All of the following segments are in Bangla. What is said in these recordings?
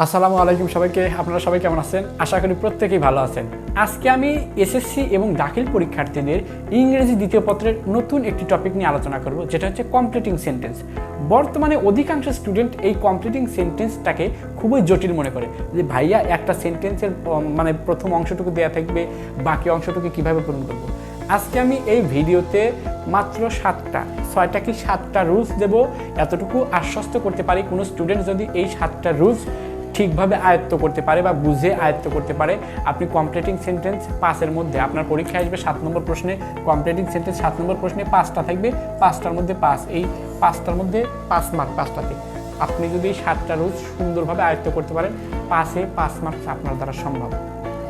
আসসালামু আলাইকুম সবাইকে। আপনারা সবাই কেমন আছেন? আশা করি প্রত্যেকেই ভালো আছেন। আজকে আমি এসএসসি এবং দাখিল পরীক্ষার্থীদের ইংরেজি দ্বিতীয় পত্রের নতুন একটি টপিক নিয়ে আলোচনা করব, যেটা হচ্ছে কমপ্লিটিং সেন্টেন্স। বর্তমানে অধিকাংশ স্টুডেন্ট এই কমপ্লিটিং সেন্টেন্সটাকে খুবই জটিল মনে করে, যে ভাইয়া একটা সেন্টেন্সের মানে প্রথম অংশটুকু দেওয়া থাকবে, বাকি অংশটুকু কিভাবে পূরণ করব। আজকে আমি এই ভিডিওতে মাত্র 7টা রুলস দেব। এতটুকু আশ্বস্ত করতে পারি, কোনো স্টুডেন্ট যদি এই 7টা রুলস ঠিকভাবে আয়ত্ত করতে পারে বা বুঝে আয়ত্ত করতে পারে, আপনি কমপ্লিটিং সেন্টেন্স 5-এর মধ্যে আপনার পরীক্ষায় আসবে 7 নম্বর প্রশ্নে। কমপ্লিটিং সেন্টেন্স 7 নম্বর প্রশ্নে 5টা থাকবে, 5টার মধ্যে 5, এই 5টার মধ্যে 5 মার্ক। 5টাতে আপনি যদি এই 7টা রুলস সুন্দরভাবে আয়ত্ত করতে পারেন, 5-এ 5 মার্কস আপনার দ্বারা সম্ভব।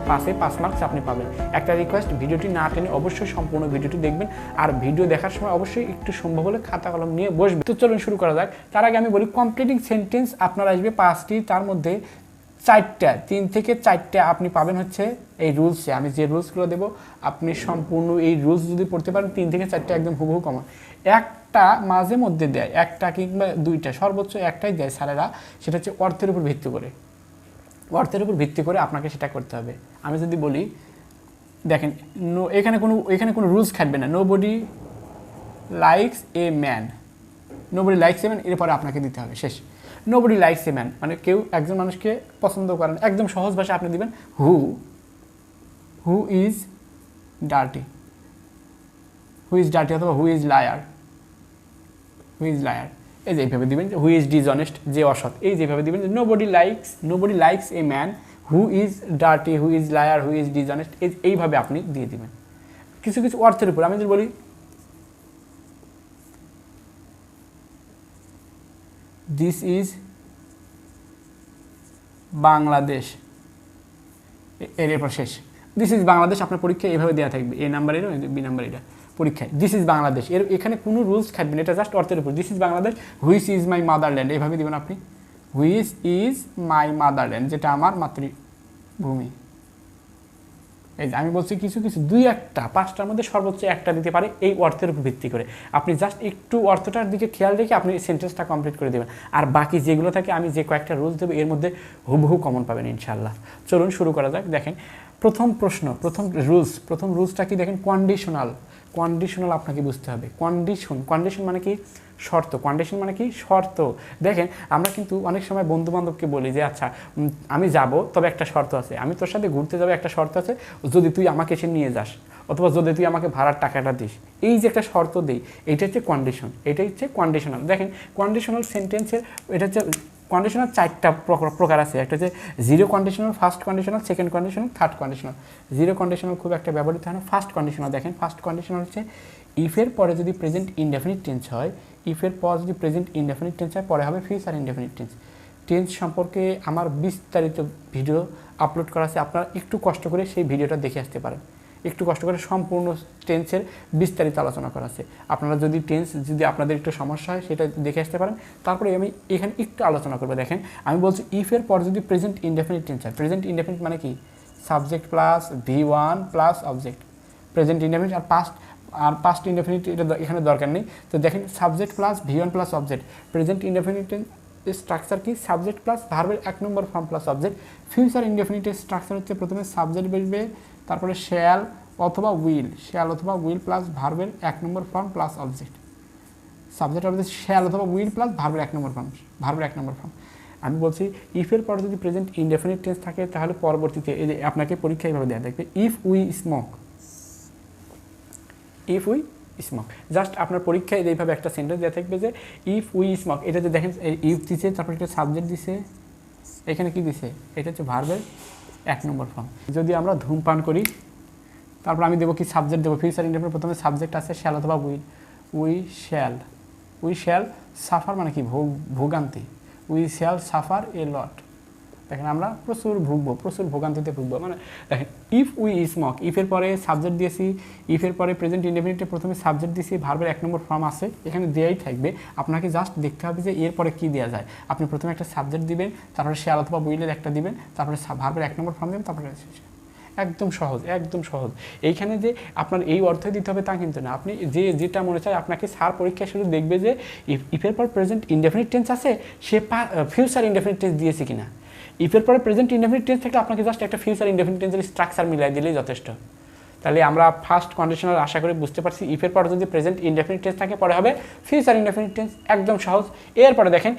5-এ 5 মার্কস আপনি পাবেন। একটা রিকোয়েস্ট, ভিডিওটি না টেনে অবশ্যই সম্পূর্ণ ভিডিওটি দেখবেন, আর ভিডিও দেখার সময় অবশ্যই একটু সম্ভব হলে খাতা কলম নিয়ে বসবেন। তো চলুন শুরু করা যাক। তার আগে আমি বলি, কমপ্লিটিং সেন্টেন্স আপনার আসবে 5টি, তার মধ্যে 4টা, 3 থেকে 4টা আপনি পাবেন হচ্ছে এই রুলসে। আমি যে রুলসগুলো দেবো, আপনি সম্পূর্ণ এই রুলস যদি পড়তে পারেন, 3 থেকে 4টা একদম হুবহু কমন। একটা মাঝে মধ্যে দেয়, একটা কিংবা 2টা, সর্বোচ্চ একটাই দেয় স্যারেরা, সেটা হচ্ছে অর্থের উপর ভিত্তি করে। অর্থের উপর ভিত্তি করে আপনাকে সেটা করতে হবে। আমি যদি বলি, দেখেন, এখানে কোনো রুলস খাটবে না। Nobody likes a man, nobody likes a man, এরপরে আপনাকে দিতে হবে, শেষ। নোবডি লাইকস এ ম্যান মানে কেউ একজন মানুষকে পছন্দ করেন। একদম সহজ ভাষায় আপনি দিবেন হু ইজ ডার্টি, অথবা হু ইজ লায়ার, এই যে এইভাবে দিবেন। হু ইজ ডিসঅনেস্ট, যে অসৎ, এই যেভাবে দিবেন। Nobody likes a man who is dirty, who is liar, who is dishonest, এইভাবে আপনি দিয়ে দিবেন কিছু কিছু অর্থের উপর। আমি যদি বলি, দিস ইজ বাংলাদেশ, এরপর শেষ। দিস ইজ বাংলাদেশ আপনার পরীক্ষায় এভাবে দেওয়া থাকবে, এ নাম্বার এরও, বি নাম্বার এটা পরীক্ষায়। দিস ইজ বাংলাদেশ, এখানে কোনো রুলস খাটবেন, এটা জাস্ট অর্থের উপর। This is Bangladesh, which is my motherland, এইভাবে দিবেন আপনি। হুইচ ইজ মাই মাদারল্যান্ড, যেটা আমার মাতৃভূমি। এই যে আমি বলছি কিছু 2-1টা, 5টার মধ্যে সর্বোচ্চ একটা দিতে পারে, এই অর্থের উপর ভিত্তি করে। আপনি জাস্ট একটু অর্থটার দিকে খেয়াল রেখে আপনি সেন্টেন্সটা কমপ্লিট করে দেবেন, আর বাকি যেগুলো থাকে আমি যে কয়েকটা রুলস দেবো এর মধ্যে হুবহু কমন পাবেন ইনশাল্লাহ। চলুন শুরু করা যাক। দেখেন, প্রথম রুলসটা কি দেখেন, কন্ডিশনাল আপনাকে বুঝতে হবে। কন্ডিশন মানে কি? শর্ত। দেখেন, আমরা কিন্তু অনেক সময় বন্ধু বান্ধবকে বলি যে আচ্ছা আমি যাব, তবে একটা শর্ত আছে, আমি তোর সাথে ঘুরতে যাবো, একটা শর্ত আছে, যদি তুই আমাকে এসে নিয়ে যাস, অথবা যদি তুই আমাকে ভাড়ার টাকাটা দিস, এই যে একটা শর্ত দেই, এইটা হচ্ছে কন্ডিশন, এটাই হচ্ছে কন্ডিশনাল। দেখেন, কন্ডিশনাল সেন্টেন্সের এটা হচ্ছে কন্ডিশনাল 4টা প্রকার আছে। একটা হচ্ছে zero conditional, first conditional, second conditional, third conditional. Zero conditional খুব একটা ব্যবহৃত হয় না। ফার্স্ট কন্ডিশনাল দেখেন, ফার্স্ট কন্ডিশনাল হচ্ছে ইফের পরে যদি প্রেজেন্ট ইনডেফিনিট টেন্স হয়, পরে হবে ফিউচার ইনডেফিনিট টেন্স সম্পর্কে আমার বিস্তারিত ভিডিও আপলোড করা আছে, আপনারা একটু কষ্ট করে সেই ভিডিওটা দেখে আসতে পারেন। সম্পূর্ণ টেন্সের বিস্তারিত আলোচনা করা আছে। আপনারা যদি আপনাদের একটু সমস্যা হয়, সেটা দেখে আসতে পারেন। তারপরে আমি এখানে একটু আলোচনা করবো। দেখেন, আমি বলছি ইফের পর যদি প্রেজেন্ট ইনডেফিনিট টেন্স হয়, প্রেজেন্ট ইনডেফিনিট মানে কি? Subject plus V1 plus object, present indefinite. আর পাস্ট ইনডেফিনিট এটা এখানে দরকার নেই। তো দেখেন, subject plus V1 plus object, present indefinite structure কি? সাবজেক্ট প্লাস ভার্বের 1 number form plus object. Future ইনডেফিনিটের স্ট্রাকচার হচ্ছে প্রথমে সাবজেক্ট বসবে, তারপরে শ্যাল অথবা উইল প্লাস ভার্বের 1 number form plus object. Subject object shall অথবা উইল প্লাস ভার্বের 1 নম্বর ফর্ম। আমি বলছি ইফের পরে যদি প্রেজেন্ট ইনডেফিনিট টেন্স থাকে, তাহলে পরবর্তীতে এই যে আপনাকে পরীক্ষা এইভাবে দেওয়া থাকবে, ইফ উই স্মোক, জাস্ট আপনার পরীক্ষায় এইভাবে একটা সেন্টেন্স দেওয়া থাকবে যে ইফ উই স্মোক। এটা যে দেখেন, ইফ দিছে, তারপর একটা সাবজেক্ট দিছে, এখানে কি দিছে? এটা হচ্ছে ভার্বের 1 নম্বর ফর্ম। যদি আমরা ধূমপান করি, তারপর আমি দেবো কি? সাবজেক্ট দেবো। ফিউচার ইনডেফিনিট প্রথমে সাবজেক্ট আছে শ্যাল অথবা উইল। উই শ্যাল সাফার মানে কি? ভোগান্তি। উই শ্যাল সাফার এ লট। দেখেন, আমরা প্রচুর ভোগান্তিতে ভুগবো। মানে দেখেন, ইফ উই স্মোক, ইফের পরে সাবজেক্ট দিয়েছি, ইফের পরে প্রেজেন্ট ইনডেফিনিটে প্রথমে সাবজেক্ট দিয়েছি, ভার্বের 1 নম্বর ফর্ম আছে, এখানে দেয়াই থাকবে। আপনাকে জাস্ট দেখতে হবে যে এরপরে কি দেওয়া যায়। আপনি প্রথমে একটা সাবজেক্ট দিবেন, তারপরে শ্যাল অথবা উইলের একটা দিবেন, তারপরে ভার্বের 1 নম্বর ফর্ম দিবেন, তারপরে একদম সহজ। এইখানে যে আপনার এই অর্থ দিতে হবে তা কিন্তু না। আপনি যেটা মনে চায়, আপনাকে স্যার পরীক্ষায় শুধু দেখবে যে ইফের পর প্রেজেন্ট ইনডেফিনিট টেন্স আছে, সে ফিউচার ইনডেফিনিট টেন্স দিয়েছে কিনা। ইফের পরে প্রেজেন্ট ইনডেফিনিট টেন্স থাকলে আপনাকে জাস্ট একটা ফিউচার ইনডেফিনিট টেন্সের স্ট্রাকচার মিলাই দিলেই যথেষ্ট। তাহলে আমরা ফার্স্ট কন্ডিশনাল আশা করি বুঝতে পারছি। ইফের পরে যদি প্রেজেন্ট ইনডেফিনিট টেন্স থাকে পরে হবে ফিউচার ইনডেফিনিট টেন্স, একদম সহজ। এরপরে দেখেন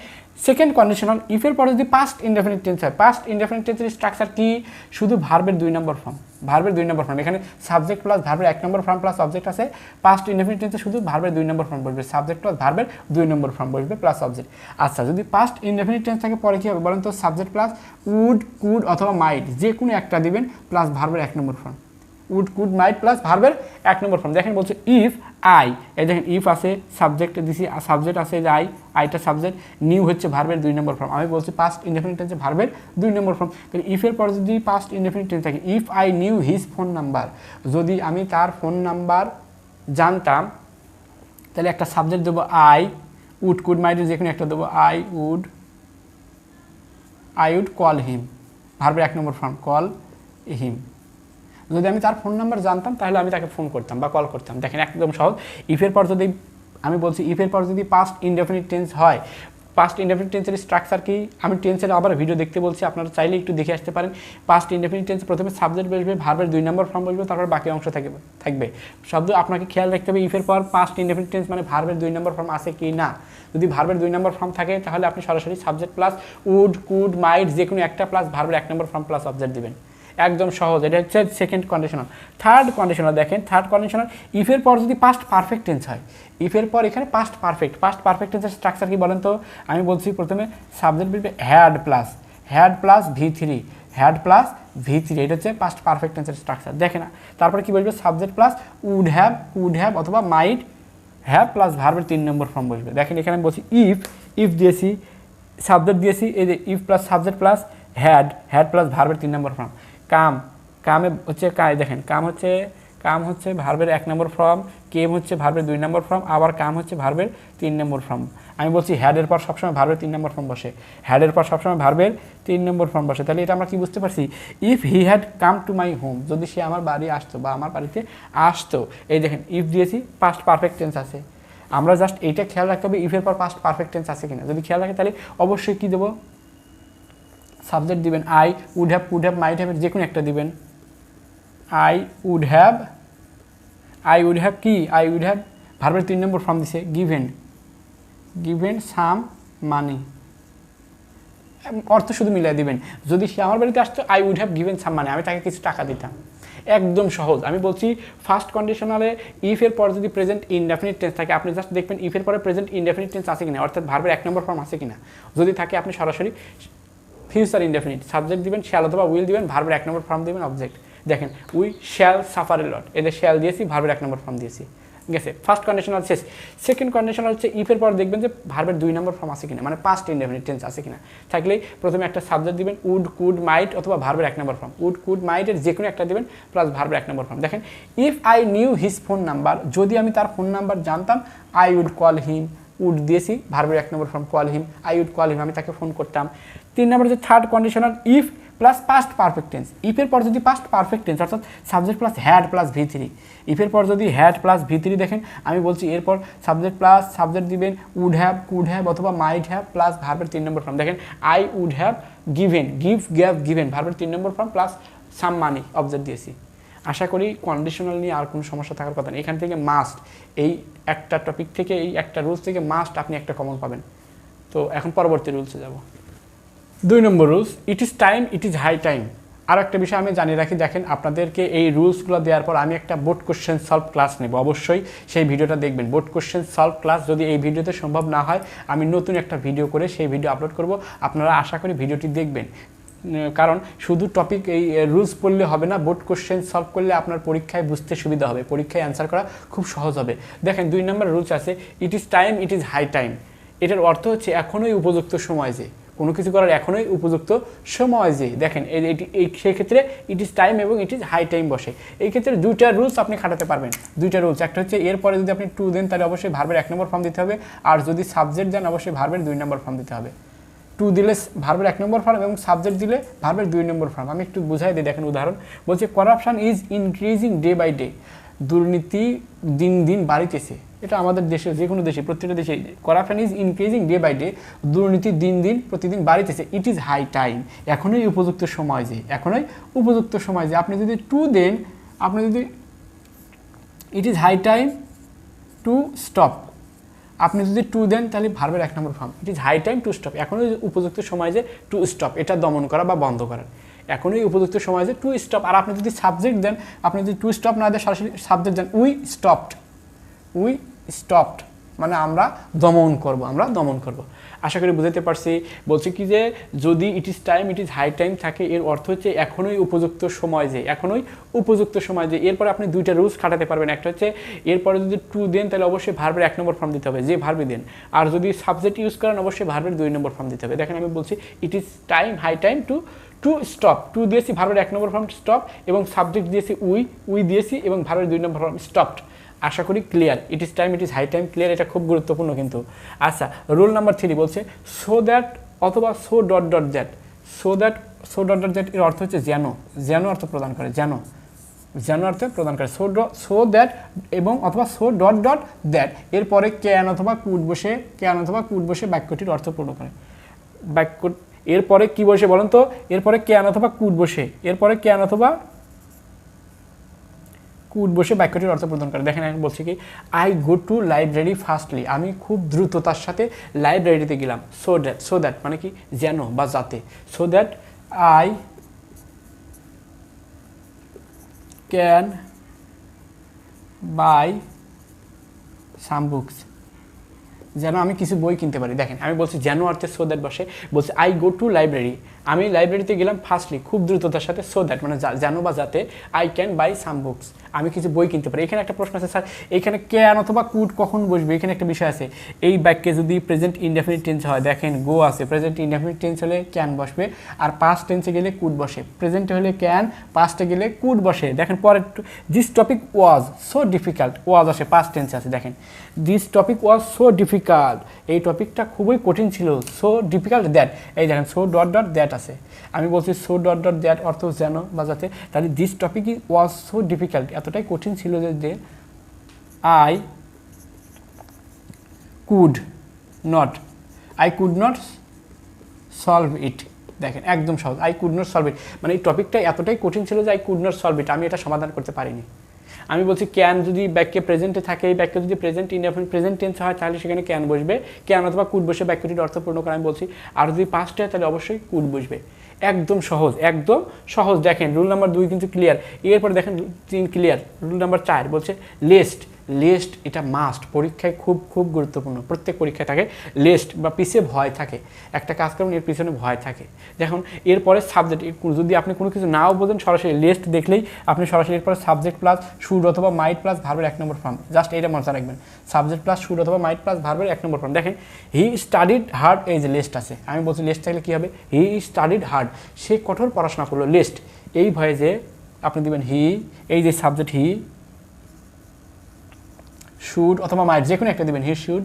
সেকেন্ড কন্ডিশনাল, ইফের পরে যদি পাস্ট ইনডেফিনিট টেন্স হয়, পাস্ট ইনডেফিনিট টেন্সের স্ট্রাকচার কি, শুধু ভার্বের 2 নম্বর ফর্ম, ভার্বের 2 নম্বর ফর্ম, এখানে সাবজেক্ট প্লাস ভার্বের 1 নম্বর ফর্ম প্লাস অবজেক্ট আছে। পাস্ট ইনডেফিনিট টেন্সে শুধু ভার্বের 2 নম্বর ফর্ম বসবে, সাবজেক্ট প্লাস ভার্বের 2 নম্বর ফর্ম বসবে প্লাস অবজেক্ট। আচ্ছা, যদি পাস্ট ইনডেফিনিট টেন্স থাকে পরে কি হবে বলেন তো, সাবজেক্ট প্লাস উড, কুড অথবা মাইট যে কোনো একটা দিবেন প্লাস ভার্বের 1 number form, would, could, might plus ভার্বের 1 নম্বর ফর্ম। দেখেন বলছে ইফ আই, এই দেখেন ইফ আছে, সাবজেক্ট দিছি, সাবজেক্ট আছে যে আইটা সাবজেক্ট, নিউ হচ্ছে ভার্বের 2 নম্বর ফর্ম। আমি বলছি পাস্ট ইনডেফিনিট টেন্সে ভার্বের 2 নম্বর ফর্ম। তাহলে ইফের পর যদি পাস্ট ইনডেফিনিট টেন্স থাকে, if I knew his phone number, যদি আমি তার ফোন নাম্বার জানতাম, তাহলে একটা সাবজেক্ট দেবো আই, উড, কুড, মাইটের যে কোনো একটা দেবো, আই উড কল হিম, ভার্বের 1 নম্বর ফর্ম, কল হিম। যদি আমি তার ফোন নাম্বার জানতাম তাহলে আমি তাকে ফোন করতাম বা কল করতাম। দেখেন একদম সহজ। ইফের পর যদি আমি বলছি ইফের পর যদি পাস্ট ইনডেফিনিট টেন্স হয়, পাস্ট ইনডেফিনিট টেন্সের স্ট্রাকচার কি, আমি টেন্সের আবার ভিডিও দেখতে বলছি, আপনারা চাইলে একটু দেখে আসতে পারেন। পাস্ট ইনডেফিনিট টেন্স প্রথমে সাবজেক্ট বসবে, ভার্বের 2 নম্বর ফর্ম বসবে, তারপর বাকি অংশ থাকবে। শব্দ আপনাকে খেয়াল রাখতে হবে ইফের পর পাস্ট ইনডেফিনিট টেন্স মানে ভার্বের 2 নম্বর ফর্ম আছে কি না। যদি ভার্বের 2 নম্বর ফর্ম থাকে তাহলে আপনি সরাসরি সাবজেক্ট প্লাস উড, কুড, মাইট যে কোনো একটা প্লাস ভার্বের 1 নম্বর ফর্ম প্লাস অবজেক্ট দিবেন, একদম সহজ। এটা হচ্ছে সেকেন্ড কন্ডিশনাল। থার্ড কন্ডিশনাল দেখেন, থার্ড কন্ডিশনাল ইফের পর যদি পাস্ট পারফেক্ট টেন্স হয়, ইফের পর এখানে পাস্ট পারফেক্ট টেন্সের স্ট্রাকচার কি বলেন তো, আমি বলছি প্রথমে সাবজেক্ট বলবে হ্যাড প্লাস ভি3, হ্যাড প্লাস ভি3, এটা হচ্ছে পাস্ট পারফেক্ট টেন্সের স্ট্রাকচার। দেখে না, তারপরে কি বলবে সাবজেক্ট প্লাস উড হ্যাভ অথবা মাইট হ্যাভ প্লাস ভার্বের 3 নম্বর ফর্ম বসবে। দেখেন এখানে বলছি ইফ দিয়েছি, সাবজেক্ট দিয়েছি, এই যে if plus subject plus had plus ভার্বের 3 নম্বর ফর্ম। কামে হচ্ছে দেখেন কাম হচ্ছে ভার্বের 1 নম্বর ফর্ম, কেম হচ্ছে ভার্বের 2 নম্বর ফর্ম, আবার কাম হচ্ছে ভার্বের 3 নম্বর ফর্ম। আমি বলছি হ্যাডের পর সবসময় ভার্বের 3 নম্বর ফর্ম বসে, হ্যাডের পর সবসময় ভার্বের 3 নম্বর ফর্ম বসে। তাহলে এটা আমরা কি বুঝতে পারছি, if he had come to my home, যদি সে আমার বাড়ি আসতো বা আমার বাড়িতে আসতো, এই দেখেন ইফ দিয়েছি, পাস্ট পারফেক্ট টেন্স আছে। আমরা জাস্ট এইটা খেয়াল রাখতে হবে ইফের পর পাস্ট পারফেক্ট টেন্স আছে কিনা। যদি খেয়াল রাখে তাহলে অবশ্যই কি দেবো, সাবজেক্ট দিবেন I would have, could have, might have যে কোনো একটা দিবেন। আই উড হ্যাভ ভার্বের 3 নম্বর ফর্ম দিছে, গিভেন সাম মানি, অর্থ শুধু মিলাই দিবেন। যদি সে আমার বাড়িতে আসতো, I would have given some money, আমি তাকে কিছু টাকা দিতাম। একদম সহজ। আমি বলছি ফার্স্ট কন্ডিশনালে ইফের পর যদি প্রেজেন্ট ইনডেফিনিট টেন্স থাকে, আপনি জাস্ট দেখবেন ইফের পরে প্রেজেন্ট ইনডেফিনিট টেন্স আছে কিনা, অর্থাৎ ভার্বের 1 নম্বর ফর্ম আছে কিনা। যদি থাকে আপনি সরাসরি ফিউচার ইনডেফিনিট, সাবজেক্ট দিবেন শ্যাল অথবা উইল দিবেন, ভার্বের 1 নম্বর ফর্ম দিবেন, অবজেক্ট। দেখেন উই শ্যাল সাফার এ লট, এদের শ্যাল দিয়েছি, ভার্বের 1 নম্বর ফর্ম দিয়েছি, গেছে। ফার্স্ট কন্ডিশনাল শেষ। সেকেন্ড কন্ডিশনাল হচ্ছে ইফের পর দেখবেন যে ভার্বের 2 নম্বর ফর্ম আছে কিনা, মানে পাস্ট ইনডেফিনিট টেন্স আছে কিনা। থাকলেই প্রথমে একটা সাবজেক্ট দিবেন উড, কুড, মাইট অথবা ভার্বের 1 নম্বর ফর্ম, উড, কুড, মাইটের যে কোনো একটা দিবেন প্লাস ভার্বের 1 নম্বর ফর্ম। দেখেন if I knew his phone number, যদি আমি তার ফোন নাম্বার জানতাম, I would call him, would দিয়েছি, ভার্বের 1 number form call him, I would call him, আমি তাকে ফোন করতাম। 3 নম্বর হচ্ছে third conditional if plus past perfect tense, ইফের পর যদি পাস্ট পারফেক্ট টেন্স অর্থাৎ সাবজেক্ট প্লাস হ্যাড প্লাস ভি3, ইফের পর যদি হ্যাড প্লাস ভি3 দেখেন, আমি বলছি এরপর সাবজেক্ট প্লাস সাবজেক্ট দিবেন উড হ্যাভ, কুড হ্যাভ অথবা মাইট হ্যাভ প্লাস ভার্বের 3 নম্বর ফর্ম। দেখেন আই উড হ্যাভ গিভেন ভার্বের 3 নম্বর ফর্ম প্লাস সাম মানি, অবজেক্ট দিয়েছি। আশা করি কন্ডিশনাল নিয়ে আর কোনো সমস্যা থাকার কথা নেই। এখান থেকে মাস্ট, এই একটা টপিক থেকে, এই একটা রুলস থেকে মাস্ট আপনি একটা কমন পাবেন। তো এখন পরবর্তী রুলসে যাব। 2 number rules, it is high time. আর একটা বিষয় আমি জানিয়ে রাখি, দেখেন আপনাদেরকে এই রুলসগুলো দেওয়ার পর আমি একটা বোর্ড কোশ্চেন সলভ ক্লাস নেব, অবশ্যই সেই ভিডিওটা দেখবেন। বোর্ড কোশ্চেন সলভ ক্লাস যদি এই ভিডিওতে সম্ভব না হয়, আমি নতুন একটা ভিডিও করে সেই ভিডিও আপলোড করব, আপনারা আশা করি ভিডিওটি দেখবেন। কারণ শুধু টপিক এই রুলস পড়লে হবে না, বোর্ড কোশ্চেন সলভ করলে আপনার পরীক্ষায় বুঝতে সুবিধা হবে, পরীক্ষায় অ্যান্সার করা খুব সহজ হবে। দেখেন 2 নম্বর রুলস আছে, ইট ইজ হাই টাইম। এটার অর্থ হচ্ছে এখনই উপযুক্ত সময়, যে কোনো কিছু করার এখনই উপযুক্ত সময়। যে দেখেন এই সেক্ষেত্রে ইট ইজ টাইম এবং ইট ইজ হাই টাইম বসে। এই ক্ষেত্রে 2টা রুলস আপনি খাটাতে পারবেন। 2টা রুলস, একটা হচ্ছে এরপরে যদি আপনি টু দেন তাহলে অবশ্যই ভার্বের 1 নম্বর ফর্ম দিতে হবে, আর যদি সাবজেক্ট দেন অবশ্যই ভার্বের 2 নম্বর ফর্ম দিতে হবে। টু দিলে ভার্বের 1 নম্বর ফর্ম এবং সাবজেক্ট দিলে ভার্বের 2 নম্বর ফর্ম। আমি একটু বুঝাই দিই, দেখেন উদাহরণ বলছে, corruption is increasing day by day, দুর্নীতি দিন দিন বাড়িতেছে। এটা আমাদের দেশে যে কোনো দেশে প্রত্যেকটা দেশে corruption is increasing day by day, দুর্নীতি দিন দিন প্রতিদিন বাড়িতেছে। ইট ইজ হাই টাইম, এখনই উপযুক্ত সময় যে, এখনই উপযুক্ত সময় যে। আপনি যদি টু দেন, আপনি যদি it is high time to stop, আপনি যদি টু দেন তাহলে ভার্বের 1 number form. It is high time to stop, এখনই উপযুক্ত সময় যে টু স্টপ, এটা দমন করা বা বন্ধ করার, এখনই উপযুক্ত সময় যে টু স্টপ। আর আপনি যদি সাবজেক্ট দেন, আপনি যদি টু স্টপ না দেন, সরাসরি সাবজেক্ট দেন উই স্টপড, মানে আমরা দমন করব, আমরা দমন করব। আশা করি বুঝতে পারছি। বলছি কি যে যদি it is time, it is high time থাকে, এর অর্থ হচ্ছে এখনই উপযুক্ত সময় যে, এখনই উপযুক্ত সময় যে। এরপরে আপনি দুইটা রুলস খাটাতে পারবেন। একটা হচ্ছে এরপরে যদি টু দেন তাহলে অবশ্যই ভার্বের 1 নম্বর ফর্ম দিতে হবে, যে ভার্বে দেন। আর যদি সাবজেক্ট ইউজ করেন অবশ্যই ভার্বের 2 নম্বর ফর্ম দিতে হবে। দেখেন আমি বলছি it is time, high time to stop, to দিয়েছি ভার্বের 1 নম্বর ফর্ম স্টপ, এবং সাবজেক্ট দিয়েছি উই দিয়েছি, এবং ভার্বের 2 নম্বর ফর্ম স্টপড। আশা করি clear. It is time, it is high time clear, এটা খুব গুরুত্বপূর্ণ কিন্তু। আচ্ছা, রুল নাম্বার 3 বলছে সো দ্যাট অথবা so dot dot that. So dot dot that এর অর্থ হচ্ছে যেন অর্থ প্রদান করে, যেন অর্থ প্রদান করে। সো দ্যাট এবং অথবা সো ডট ডট দ্যাট এরপরে ক্যান অথবা কুড বসে বাক্যটির অর্থ পূর্ণ করে। বাক্য এরপরে কি বসে বলেন তো? এরপরে ক্যান অথবা কুড বসে, এরপরে ক্যান অথবা কুড বসে বাক্যটির অর্থ প্রদান করে। দেখেন আমি বলছি কি I go to library fastly, আমি খুব দ্রুততার সাথে লাইব্রেরিতে গেলাম। সো দ্যাট মানে কি যেন বা যাতে। So that I can buy some books, যেন আমি কিছু বই কিনতে পারি। দেখেন আমি বলছি যেন অর্থে সো দ্যাট বসে, বলছি আই গো টু লাইব্রেরি, আমি লাইব্রেরিতে গেলাম ফার্স্টলি খুব দ্রুততার সাথে, সো দ্যাট মানে যেন বা যাতে, I can buy some books, আমি কিছু বই কিনতে পারি। এখানে একটা প্রশ্ন আছে স্যার, এখানে ক্যান অথবা কুড কখন বসবে? এখানে একটা বিষয় আছে, এই বাক্যে যদি প্রেজেন্ট ইনডেফিনিট টেন্স হয়, দেখেন গো আছে, প্রেজেন্ট ইনডেফিনিট টেন্স হলে ক্যান বসবে, আর পাস্ট টেন্সে গেলে কুড বসে। প্রেজেন্টে হলে ক্যান, পাস্টে গেলে কুড বসে। দেখেন পরে this topic was so difficult, was আসে পাস্ট টেন্সে আছে। দেখেন this topic was so difficult, এই টপিকটা খুবই কঠিন ছিল। সো ডিফিকাল্ট দ্যাট, এই দেখেন সো ডট ডট দ্যাট আছে। আমি বলছি সো ডট ডট দ্যাট অর্থ যেন বা যাতে, তাহলে this topic was so difficult, এতটাই কঠিন ছিল যে I could not solve it. দেখেন একদম সহজ, I could not solve it মানে এই টপিকটা এতটাই কঠিন ছিল যে I could not solve it, আমি এটা সমাধান করতে পারিনি। আমি বলছি ক্যান যদি বাক্যে প্রেজেন্টে থাকে, এই বাক্য যদি প্রেজেন্ট টেন্স হয় তাহলে সেখানে ক্যান বসবে, ক্যান অথবা কুড বসে বাক্যটির অর্থ পূর্ণ করে আমি বলছি। আর যদি পাস্টে হয় তাহলে অবশ্যই কুড বসবে। একদম সহজ, একদম সহজ। দেখেন রুল নাম্বার 2 কিন্তু ক্লিয়ার। এরপর দেখেন 3 ক্লিয়ার। রুল নাম্বার 4 বলছে লিস্ট, এটা মাস্ট, পরীক্ষায় খুব খুব গুরুত্বপূর্ণ। প্রত্যেক পরীক্ষায় থাকে লিস্ট বা পিছিয়ে ভয় থাকে, একটা কাজ করুন এর পিছনে ভয় থাকে। দেখুন এরপরে সাবজেক্ট, যদি আপনি কোনো কিছু নাও বোঝেন সরাসরি লিস্ট দেখলেই আপনি সরাসরি এরপরে সাবজেক্ট প্লাস শুড অথবা মাইট প্লাস ভার্বের 1 নম্বর ফর্ম, জাস্ট এইটা মাথায় রাখবেন, সাবজেক্ট প্লাস শুড অথবা মাইট প্লাস ভার্বের 1 নম্বর ফর্ম। দেখেন হি স্টাডিড হার্ড, এই যে লিস্ট আছে, আমি বলছি লিস্ট থাকলে কী হবে, হি স্টাডিড হার্ড, সে কঠোর পড়াশোনা করলো। লিস্ট এই ভয়ে যে আপনি দিবেন হি, এই যে সাবজেক্ট হি, শুড অথবা মাইট যে কোনো একটা দেবেন, he should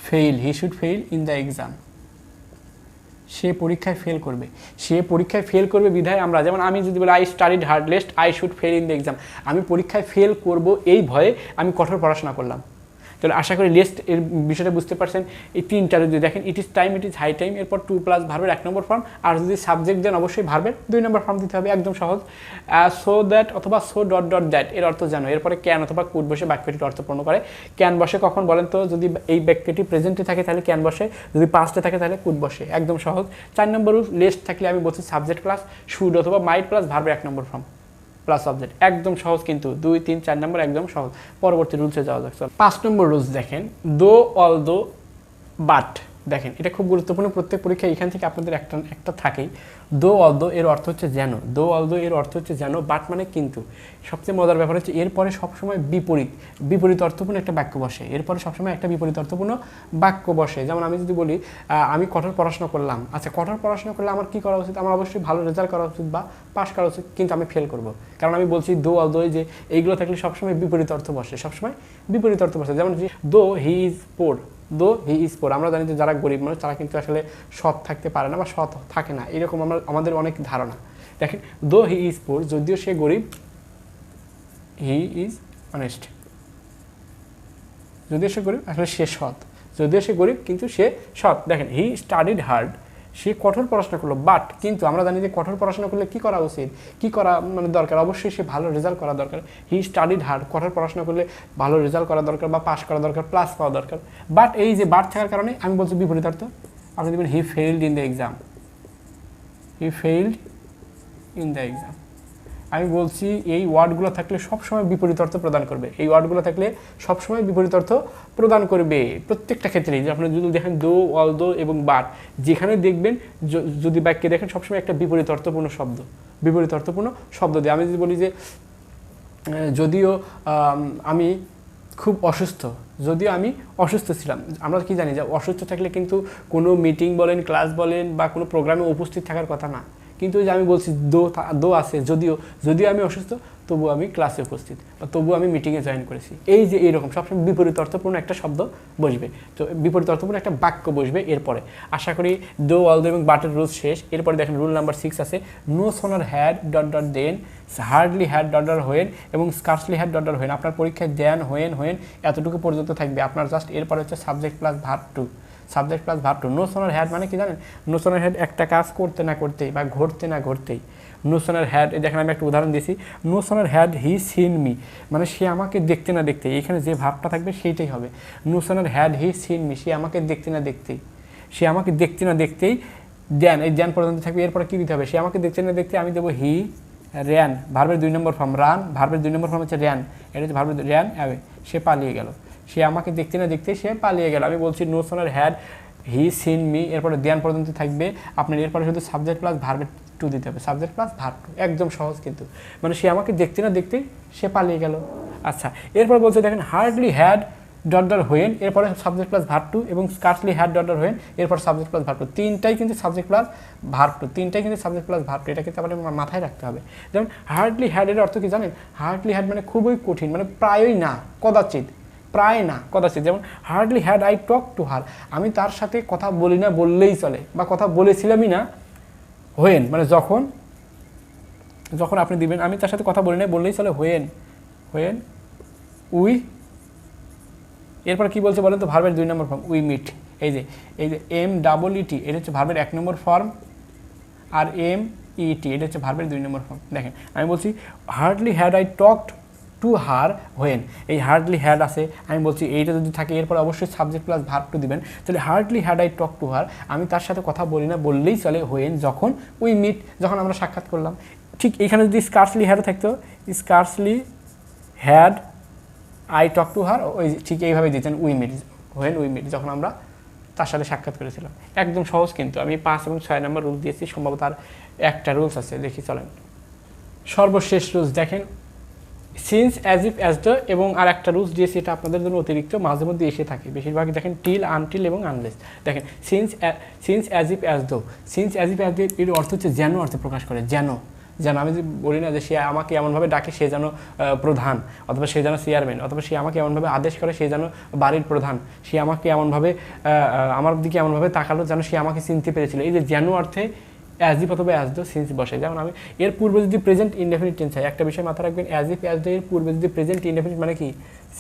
fail in the exam, সে পরীক্ষায় ফেল করবে বিধায় আমরা, যেমন আমি যদি বলি I studied hard, lest I should fail in the exam, আমি পরীক্ষায় ফেল করব এই ভয়ে আমি কঠোর পড়াশোনা করলাম। তাহলে আশা করি লিস্ট এর বিষয়টা বুঝতে পারছেন। এই 3টা যদি দেখেন it is time, it is high time, এরপর টু প্লাস ভার্বের 1 নম্বর ফর্ম, আর যদি সাবজেক্ট দেন অবশ্যই ভার্বের 2 নম্বর ফর্ম দিতে হবে, একদম সহজ। সো দ্যাট অথবা সো ডট ডট দ্যাট এর অর্থ জানো, এরপরে ক্যান অথবা কুড বসে বাক্যটির অর্থ পূর্ণ করে। ক্যান বসে কখন বলেন তো? যদি এই বাক্যটি প্রেজেন্টে থাকে তাহলে ক্যান বসে, যদি পাস্টে থাকে তাহলে কুড বসে, একদম সহজ। 4 নম্বর রুল, লিস্ট থাকলে আমি বলছি সাবজেক্ট প্লাস শুড অথবা মাইট প্লাস ভার্বের 1 নম্বর ফর্ম প্লাস সাবজেক্ট, একদম সহজ কিন্তু 2, 3, 4 নম্বর একদম সহজ। পরবর্তী রুলসে যাওয়া যাক। 5 নম্বর রুলস দেখেন, দো অলদো বাট, দেখেন এটা খুব গুরুত্বপূর্ণ, প্রত্যেক পরীক্ষায় এখান থেকে আপনাদের একটা থাকেই। দো অলদো এর অর্থ হচ্ছে যেন, বাট মানে কিন্তু। সবচেয়ে মজার ব্যাপার হচ্ছে এরপরে সবসময় বিপরীত অর্থপূর্ণ একটা বাক্য বসে, এরপরে সবসময় একটা বিপরীত অর্থপূর্ণ বাক্য বসে। যেমন আমি যদি বলি আমি কঠোর পড়াশোনা করলাম, আচ্ছা কঠোর পড়াশোনা করলে আমার কী করা উচিত? আমার অবশ্যই ভালো রেজাল্ট করা উচিত বা পাস করা উচিত, কিন্তু আমি ফেল করব, কারণ আমি বলছি দো অলদো, যে এইগুলো থাকলে সবসময় বিপরীত অর্থ বসে, যেমন দো হি ইজ পোর, আমরা জানি যে যারা গরিব মানুষ তারা কিন্তু আসলে সৎ থাকতে পারে না বা সৎ থাকে না, এরকম আমাদের অনেক ধারণা। দেখেন দো হি ইজ পোর, যদিও সে গরিব, হি ইজ অনেস্ট, যদিও সে গরিব আসলে সে সৎ, যদিও সে গরিব কিন্তু সে সৎ। দেখেন হি স্টাডিড হার্ড, সে কঠোর পড়াশোনা করলো, বাট কিন্তু আমরা জানি যে কঠোর পড়াশোনা করলে কী করা উচিত, কী করা মানে দরকার, অবশ্যই সে ভালো রেজাল্ট করা দরকার। হি স্টাডিড হার্ড, কঠোর পড়াশোনা করলে ভালো রেজাল্ট করা দরকার বা পাস করা দরকার, প্লাস পাওয়া দরকার। বাট এই যে বাট থাকার কারণে আমি বলছি বিপরীতার্থ, আপনি দেবেন he failed in the exam, he failed in the exam. আমি বলছি এই ওয়ার্ডগুলো থাকলে সবসময় বিপরীত অর্থ প্রদান করবে, এই ওয়ার্ডগুলো থাকলে সবসময় বিপরীত অর্থ প্রদান করবে প্রত্যেকটা ক্ষেত্রেই। যে আপনি যদি দেখেন দো, অল দো এবং বাট, যেখানে দেখবেন যদি বাক্যে দেখেন সবসময় একটা বিপরীত অর্থপূর্ণ শব্দ, বিপরীত অর্থপূর্ণ শব্দ দিয়ে। আমি যদি বলি যে যদিও আমি খুব অসুস্থ, যদিও আমি অসুস্থ ছিলাম, আমরা কি জানি যে অসুস্থ থাকলে কিন্তু কোনো মিটিং বলেন, ক্লাস বলেন বা কোনো প্রোগ্রামে উপস্থিত থাকার কথা না, কিন্তু ওই যে আমি বলছি দো আছে, যদিও আমি অসুস্থ তবুও আমি ক্লাসে উপস্থিত বা তবুও আমি মিটিংয়ে জয়েন করেছি। এই যে এইরকম সবসময় বিপরীত অর্থপূর্ণ একটা শব্দ বসবে, তো বিপরীত অর্থপূর্ণ একটা বাক্য বসবে এরপরে। আশা করি দো, অল দো এবং বাটের রুল শেষ। এরপরে দেখেন রুল নাম্বার 6 আছে, no sooner had dot dot then, hardly had dot dot when এবং scarcely had dot dot when. আপনার পরীক্ষায় দেন, হোয়েন এতটুকু পর্যন্ত থাকবে আপনার, জাস্ট এরপরে হচ্ছে subject plus verb two, subject plus verb two. No sooner had মানে কি জানেন, নো সোনার হ্যাড একটা কাজ করতে না করতেই বা ঘটতে না ঘটতেই। নো সোনার হ্যাড, দেখেন আমি একটা উদাহরণ দিয়েছি, no sooner had he seen me, মানে সে আমাকে দেখতে না দেখতেই, এখানে যে ভাবটা থাকবে সেইটাই হবে। No sooner had he seen me, সে আমাকে দেখতে না দেখতেই, সে আমাকে দেখতে না দেখতেই দেন, এই দেন পর্যন্ত থাকবে। এরপরে কী দিতে হবে, সে আমাকে দেখতে না দেখতে আমি দেবো হি র্যান, ভার্বের 2 নম্বর ফর্ম, রান ভার্বের 2 নম্বর ফর্ম হচ্ছে র্যান, এটা হচ্ছে ভার্বের র্যান অ্যাওয়ে, সে পালিয়ে গেল, সে আমাকে দেখতে না দেখতে সে পালিয়ে গেল। আমি বলছি no sooner had he seen me, এরপরে দেন পর্যন্ত থাকবে আপনার, এরপরে শুধু সাবজেক্ট প্লাস ভার্বের টু দিতে হবে, সাবজেক্ট প্লাস ভার্ব টু, একদম সহজ কিন্তু, মানে সে আমাকে দেখতে না দেখতেই সে পালিয়ে গেল। আচ্ছা, এরপর বলছে দেখেন hardly had dot dot when, এরপরে সাবজেক্ট প্লাস ভার্ব টু এবং scarcely had dot dot when, এরপর সাবজেক্ট প্লাস ভার্ব টু, তিনটাই কিন্তু সাবজেক্ট প্লাস ভার্ব টু, তিনটাই কিন্তু সাবজেক্ট প্লাস ভার্ব টু, এটা কিন্তু আমাদের মাথায় রাখতে হবে। যেমন হার্ডলি হ্যাডের অর্থ কি জানেন, হার্ডলি হ্যাড মানে খুবই কঠিন, মানে প্রায়ই না, কদাচিৎ, প্রায় না কদাচিৎ। যেমন hardly had I talk to হার, আমি তার সাথে কথা বলি না বললেই চলে বা কথা বলেছিলামই না। হোয়েন মানে যখন, যখন আপনি দিবেন আমি তার সাথে কথা বলি না বললেই চলে, হোয়েন উই, এরপর কি বলছে বলেন তো, ভার্বের 2 নম্বর ফর্ম উই মিট, এই যে MEET এটা হচ্ছে ভার্বের 1 নম্বর ফর্ম, আর MET এটা হচ্ছে ভার্বের 2 নম্বর ফর্ম। দেখেন আমি বলছি hardly had I talked to her when, এই হার্ডলি হ্যাড আছে, আমি বলছি এইটা যদি থাকে এরপর অবশ্যই সাবজেক্ট প্লাস ভার্ব টু দিবেন, তাহলে hardly had I talk to হার, আমি তার সাথে কথা বলি না বললেই চলে, হোয়েন যখন, উই মিট যখন আমরা সাক্ষাৎ করলাম। ঠিক এখানে যদি স্কার্সলি হ্যাড থাকতো, scarcely had I talk to her, ওই ঠিক এইভাবে দিতেন we meet, when we meet যখন আমরা তার সাথে সাক্ষাৎ করেছিলাম। একদম সহজ কিন্তু, আমি 5 এবং 6 নম্বর রুল দিয়েছি, সম্ভবত আর একটা রুলস আছে, দেখি চলেন। সর্বশেষ রুলস দেখেন, since, as if, as the এবং আর একটা রুলস দিয়েছি, এটা আপনাদের জন্য অতিরিক্ত, মাঝে মধ্যে এসে থাকে বেশিরভাগ। দেখেন টিল, আনটিল এবং আনলেস। দেখেন since, as if, as though, since, as if, as though এর অর্থ হচ্ছে যেন অর্থে প্রকাশ করে, যেন, আমি যদি বলি না যে সে আমাকে এমনভাবে ডাকে সে যেন প্রধান, অথবা সে যেন চেয়ারম্যান, অথবা সে আমাকে এমনভাবে আদেশ করে সে যেন বাড়ির প্রধান, সে আমাকে এমনভাবে আমার দিকে এমনভাবে তাকালো যেন সে আমাকে চিনতে পেরেছিল, এই যে যেন অর্থে অ্যাজ ইফ অথবা অ্যাজ দো সিন্স বসে। যেমন আমি এর পূর্বে যদি প্রেজেন্ট ইনডেফিনিট টেন্স হয়, একটা বিষয় মাথায় রাখবেন, অ্যাজ ইফ, অ্যাজ দো এর পূর্বে যদি প্রেজেন্ট ইনডেফিনিট মানে কি,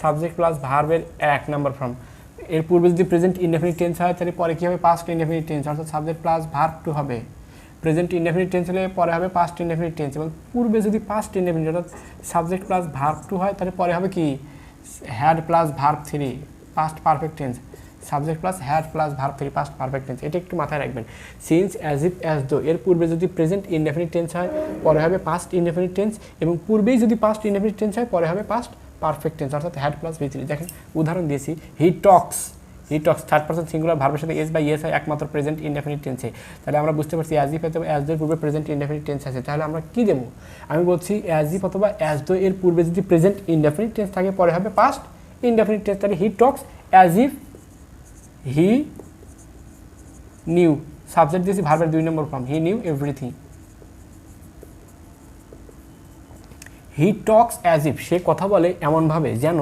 সাবজেক্ট প্লাস ভার্বের 1 নম্বর ফর্ম, এর পূর্বে যদি প্রেজেন্ট ইনডেফিনিট টেন্স হয় তাহলে পরে কী হবে, পাস্ট ইনডেফিনিট টেন্স, অর্থাৎ সাবজেক্ট প্লাস ভার্ব টু হবে। প্রেজেন্ট ইনডেফিনিট টেন্স হলে পরে হবে পাস্ট ইনডেফিনিট টেন্স, এবং পূর্বে যদি পাস্ট ইনডেফিনিট অর্থাৎ সাবজেক্ট প্লাস ভার্ব টু হয় তাহলে পরে হবে কি, had plus verb 3, past perfect tense, subject plus had plus verb 3, past perfect tense, এটা একটু মাথায় রাখবেন। Since, as if, as though এর পূর্বে যদি প্রেজেন্ট ইনডেফিনিট টেন্স হয় পরে হবে পাস্ট ইনডেফিনিট টেন্স, এবং পূর্বেই যদি পাস্ট ইনডেফিনিট টেন্স হয় পরে হবে পাস্ট পারফেক্ট টেন্স, অর্থাৎ হ্যাড প্লাস V3। দেখেন উদাহরণ দিয়েছি, হি টক্স, থার্ড পারসন সিঙ্গুলার ভার্বের সাথে এস বা ইয়েস হয় একমাত্র প্রেজেন্ট ইনডেফিনিট টেন্সে, তাহলে আমরা বুঝতে পারছি অ্যাজ ইফ অথবা অ্যাজ দো এর পূর্বে প্রেজেন্ট ইনডেফিনিট টেন্স আছে, তাহলে আমরা কি দেবো, আমি বলছি অ্যাজ ইফ অথবা অ্যাজ দো এর পূর্বে যদি প্রেজেন্ট ইনডেফিনিট টেন্স থাকে পরে হবে পাস্ট ইনডেফিনিট টেন্স, তাহলে he talks as if he knew, subject দিয়েছি ভার্বের 2 number form, he knew everything, he talks as if সে কথা বলে এমনভাবে যেন,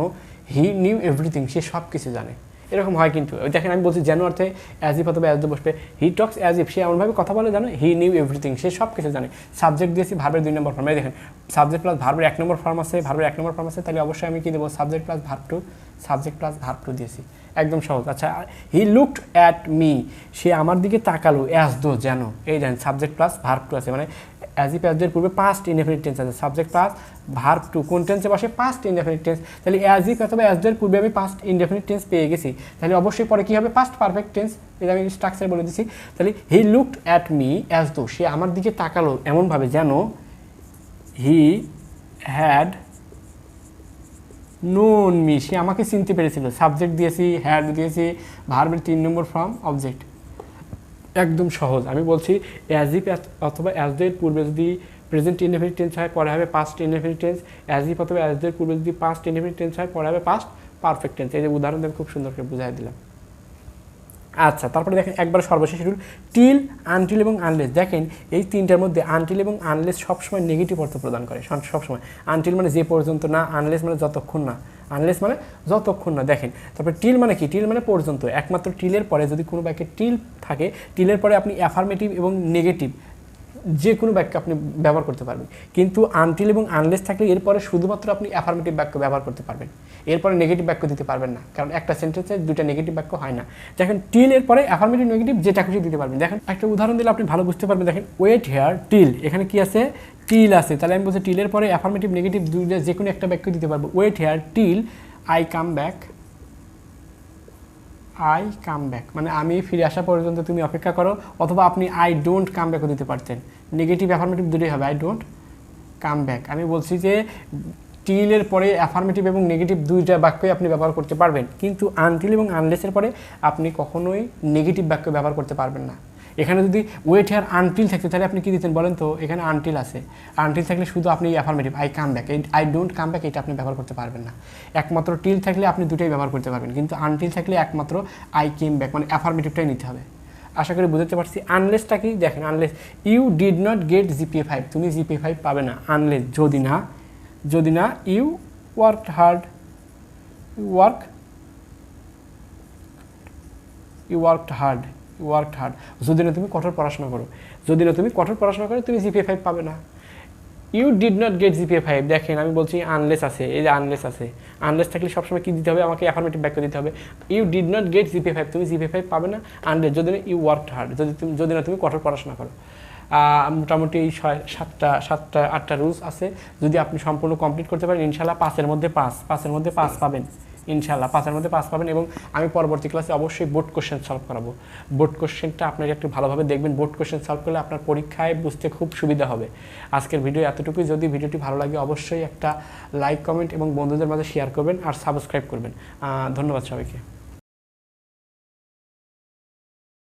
হি নিউ এভরিথিং সে সব কিছু জানে, এরকম হয় কিন্তু। দেখেন আমি বলছি যেন অর্থে অ্যাজ ইফ অথবা অ্যাজ দো বসবে, হি টক্স অ্যাজ ইফ সে এমনভাবে কথা বলে জানো, হি নিউ এভরিথিং সে সব কিছু জানে। সাবজেক্ট দিয়েছি ভার্বের 2 নম্বর ফর্ম, দেখেন সাবজেক্ট প্লাস ভার্বের 1 নম্বর ফর্ম আছে, ভার্বের 1 নম্বর ফর্ম আছে, তাহলে অবশ্যই আমি কি দেবো, subject plus verb two, subject plus verb two দিয়েছি, একদম সহজ। আচ্ছা, হি লুকড অ্যাট মি, সে আমার দিকে তাকালো, অ্যাজ দো যেন, এই জানেন সাবজেক্ট প্লাস ভার্ব টু আছে, মানে অ্যাজ ইফ অ্যাজ এর পূর্বে পাস্ট ইনডেফিনিট টেন্স আছে, সাবজেক্ট প্লাস ভার্ব টু কোন টেন্সে বসে, পাস্ট ইনডেফিনিট টেন্স। তাহলে অ্যাজ ইফ অথবা অ্যাজ এর পূর্বে আমি পাস্ট ইনডেফিনিট টেন্স পেয়ে গেছি, তাহলে অবশ্যই পরে কী হবে, পাস্ট পারফেক্ট টেন্স। এটা আমি স্ট্রাকচার বলে দিচ্ছি। তাহলে he looked at me as though, সে আমার দিকে তাকালো এমনভাবে যেন হি হ্যাড নোন মি, সে আমাকে চিনতে পেরেছিল। সাবজেক্ট দিয়েছি, হ্যাড দিয়েছি, ভার্বের 3 নম্বর ফর্ম অবজেক্ট, একদম সহজ। আমি বলছি অ্যাজ ইফ অথবা অ্যাজ এর পূর্বে যদি প্রেজেন্ট ইনডেফিনিট টেন্স হয় পরে হবে past indefinite tense, as if অথবা অ্যাজ এর পূর্বে যদি পাস্ট ইনডেফিনিট টেন্স হয় পরে হবে পাস্ট পারফেক্ট টেন্স। এই যে উদাহরণ দিয়ে খুব সুন্দর করে বুঝাই দিলাম। আচ্ছা, তারপরে দেখেন একবার সর্বশেষ রুল, টিল, আনটিল এবং আনলেস। দেখেন এই তিনটার মধ্যে আনটিল এবং আনলেস সবসময় নেগেটিভ অর্থ প্রদান করে, সবসময়। আনটিল মানে যে পর্যন্ত না, আনলেস মানে যতক্ষণ না, আনলেস মানে যতক্ষণ না। দেখেন তারপরে টিল মানে কি, টিল মানে পর্যন্ত। একমাত্র টিলের পরে যদি কোনো বাক্যে টিল থাকে, টিলের পরে আপনি অ্যাফার্মেটিভ এবং নেগেটিভ যে কোনো বাক্য আপনি ব্যবহার করতে পারবেন। কিন্তু আনটিল এবং আনলেস থাকলে এরপরে শুধুমাত্র আপনি অ্যাফার্মেটিভ বাক্য ব্যবহার করতে পারবেন, এরপরে নেগেটিভ বাক্য দিতে পারবেন না, কারণ একটা সেন্টেন্সে দুটা নেগেটিভ বাক্য হয় না। দেখেন টিল এর পরে অ্যাফার্মেটিভ নেগেটিভ যেটা খুশি দিতে পারবেন। দেখেন একটা উদাহরণ দিলে আপনি ভালো বুঝতে পারবেন। দেখেন ওয়েট হেয়ার টিল, এখানে কি আছে, টিল আছে। তাহলে আমি বলছি টিলের পরে অ্যাফার্মেটিভ নেগেটিভ দুইটা যে কোনো একটা বাক্য দিতে পারবো। Wait here till I come back, I come back মানে আমি ফিরে আসা পর্যন্ত তুমি অপেক্ষা করো, অথবা আপনি আই ডোন্ট কাম ব্যাকও দিতে পারতেন। নেগেটিভ অ্যাফার্মেটিভ দুটোই হবে, আই ডোন্ট কাম ব্যাক। আমি বলছি যে টিলের পরে অ্যাফার্মেটিভ এবং নেগেটিভ দুইটা বাক্যই আপনি ব্যবহার করতে পারবেন, কিন্তু আনটিল এবং আনলেসের পরে আপনি কখনোই নেগেটিভ বাক্য ব্যবহার করতে পারবেন না। এখানে যদি ওয়েট হেয়ার আনটিল থাকতে তাহলে আপনি কী দিতেন বলেন তো, এখানে আনটিল আছে, আনটিল থাকলে শুধু আপনি affirmative I come back, I don't come back এটা আপনি ব্যবহার করতে পারবেন না। একমাত্র টিল থাকলে আপনি দুটোই ব্যবহার করতে পারবেন, কিন্তু আনটিল থাকলে একমাত্র আই কেম ব্যাক মানে অ্যাফার্মেটিভটাই নিতে হবে। আশা করি বুঝতে পারছি। আনলেসটা কি, দেখেন unless, you did not get GPA 5, তুমি জিপিএ 5 পাবে না। আনলেস যদি না you worked hard, you worked hard, যদি না তুমি কঠোর পড়াশোনা করো, তুমি জিপিএ 5 পাবে না। You did not get GPA 5, দেখেন আমি বলছি আনলেস আছে, এই যে আনলেস আছে, আনলেস থাকলে সবসময় কী দিতে হবে, আমাকে অ্যাফার্মেটিভ বাক্য দিতে হবে। You did not get GPA 5, তুমি জিপিএ 5 পাবে না। আনলেস যদি না ইউ ওয়ার্কড হার্ড, যদি না তুমি কঠোর পড়াশোনা করো। মোটামুটি এই 7-8টা রুলস আছে, যদি আপনি সম্পূর্ণ কমপ্লিট করতে পারেন ইনশাল্লাহ 5-এর মধ্যে 5 পাবেন, ইনশাল্লাহ 5-এর মধ্যে 5 পাবেন। এবং আমি পরবর্তী ক্লাসে অবশ্যই বোর্ড কোশ্চেন সলভ করাবো। বোর্ড কোশ্চেনটা আপনারা একটু ভালোভাবে দেখবেন, বোর্ড কোশ্চেন সলভ করলে আপনার পরীক্ষায় বুঝতে খুব সুবিধা হবে। আজকের ভিডিও এতটুকুই। যদি ভিডিওটি ভালো লাগে অবশ্যই একটা লাইক, কমেন্ট এবং বন্ধুদের মাঝে শেয়ার করবেন আর সাবস্ক্রাইব করবেন। ধন্যবাদ সবাইকে।